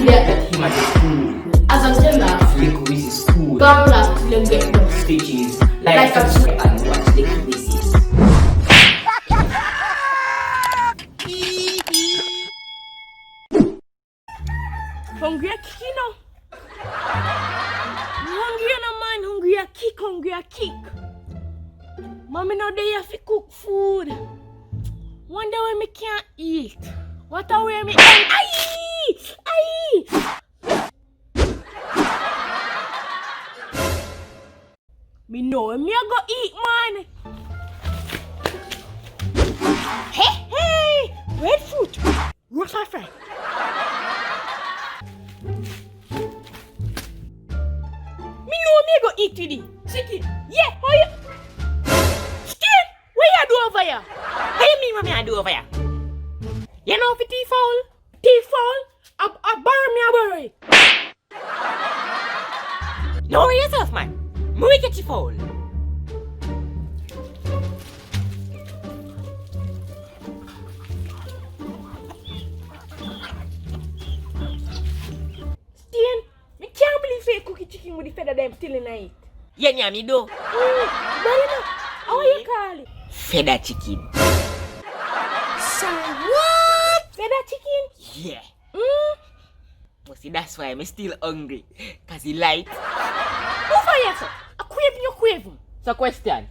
get that him at the school. As I'm telling that. Likkle Wizzies school. Don't laugh till you get them. Stitches. Like subscribe and watch Likkle Wizzies. Hungry a kick, you know? Hungry no man, hungry a kick, hungry a kick. Mommy no dey have to cook food. Wonder why me can't eat. What a way me aye! Aye! Me know me a go eat, man. Hey! Red fruit. Roast my friend. Me know me go eat today. Chicken. Yeah, how you? Skin, what you do over here? What you mean what me I do over here? You know if it tea foul? Tea foul? I bury me a bury. Know yourself, man. Me get you foul. Me can't believe you cookie chicken with the feather them still in it. Yeah, me do. But you know, how you call it? Feather chicken. Sorry, what? Feather chicken? Yeah. But see, that's why I'm still hungry. Cause he light. Who for you, sir? A craving. So question.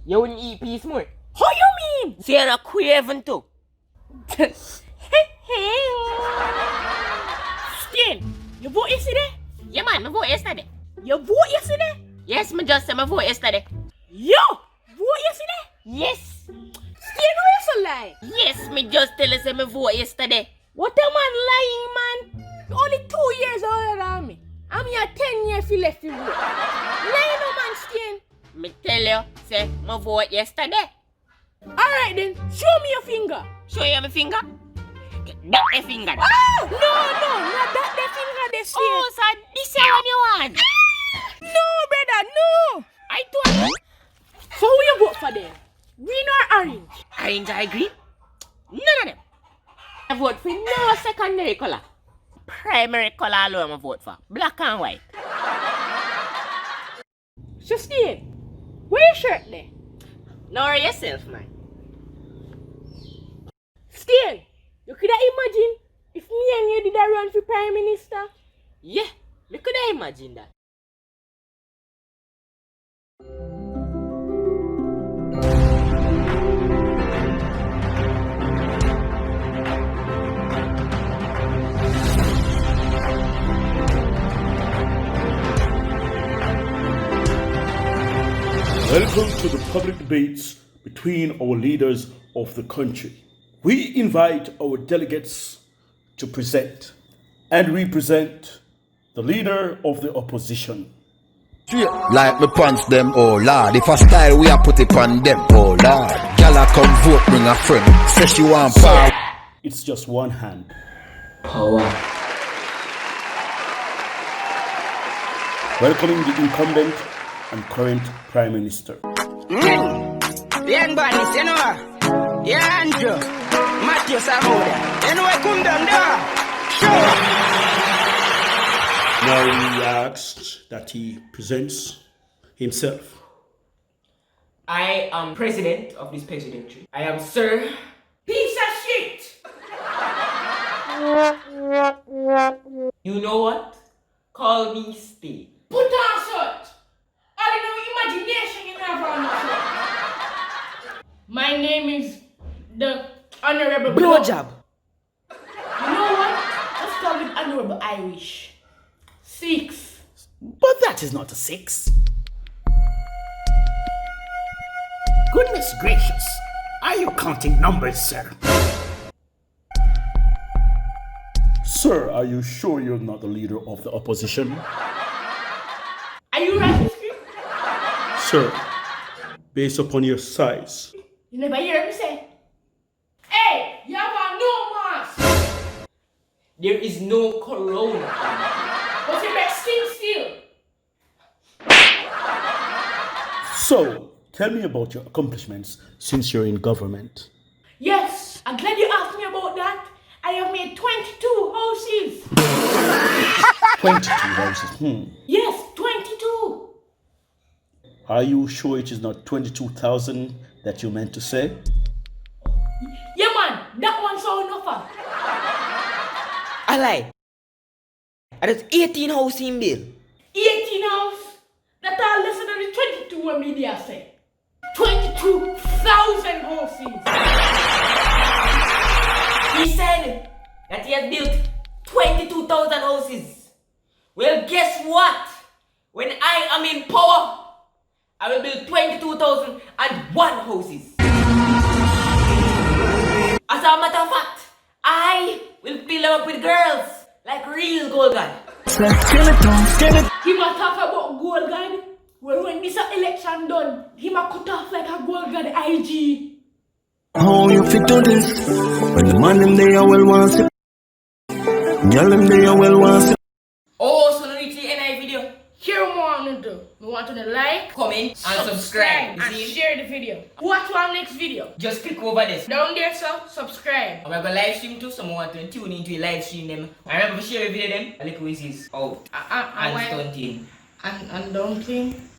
You wouldn't eat peace more? How you mean? See, you're a craving too. Skin, you vote yesterday? Yeah, man, I vote yesterday. You vote yesterday? Yes, me just said my vote yesterday. Yo! Vote yesterday? Yes. Skin, who is a lie? Yes, me just tell us my vote yesterday. What a man lying, man? You're only 2 years older than me. I'm here 10 years if you left you vote. Lying no man, Skin. Me tell you, say my vote yesterday. Alright then, show me your finger. Show you my finger? That the finger. Oh! No, not that the finger this year. Oh, so this is what you want? No, brother, no. I told you. So who you vote for then? Green or orange? Orange or green? None of them. I vote for no secondary color. Primary color alone I vote for. Black and white. Justine, where your shirt there? Know yourself, man. Still, you could have imagine if me and you did a run for Prime Minister? Yeah, me could have imagined that. Welcome to the public debates between our leaders of the country. We invite our delegates to present and represent the leader of the opposition. Like me pants them, oh lord. If a style we a put it on them, oh lord. Gala come vote, bring a friend. Say she want power. It's just one hand. Power. Welcoming the incumbent and current Prime Minister. Young badness, you know. Yeah, Andrew. Matthew Samuel. You know I come down there. Sure. Now we asked that he presents himself. I am president of this presidency. I am Sir Piece of Shit. You know what? Call me Steve. Put on shirt. I don't know imagination you have on the shirt. My name is the Honorable Blowjob. You know what? Let's start with Honorable Iwish. 6. But that is not a 6. Goodness gracious. Are you counting numbers, sir? Sir, are you sure you're not the leader of the opposition? Are you right, Script? Sir, based upon your size. You never hear me say, hey, you have a no mask. There is no corona. But you better still. So, tell me about your accomplishments since you're in government. Yes, I'm glad you asked me about that. I have made 22 houses. 22 houses. Yes, 22. Are you sure it is not 22,000 that you meant to say? Yeah, man, that one sound enough. I lie. And it's 18 house in bill. 18 house. That all less than the 22 what media say. 22,000 houses. He said that he has built 22,000 houses. Well, guess what? When I am in power, I will build 22,001 houses. As a matter of fact, I will fill them up with girls like real gold god. He might talk about gold god. Well, when this election done, he might cut off like a gold god IG. How you fit to this? When the man them they are well wants it. Girl them they are well wants it. Oh, so no need to see any video. Here we want to do. We want to like, Comment and subscribe. and share the video. Watch our next video. Just click over this. Down there, so subscribe. We're gonna live stream too. Someone want to tune into a live stream them. I remember to share a video them. Likkle Wizzies out and stunting. And don't think.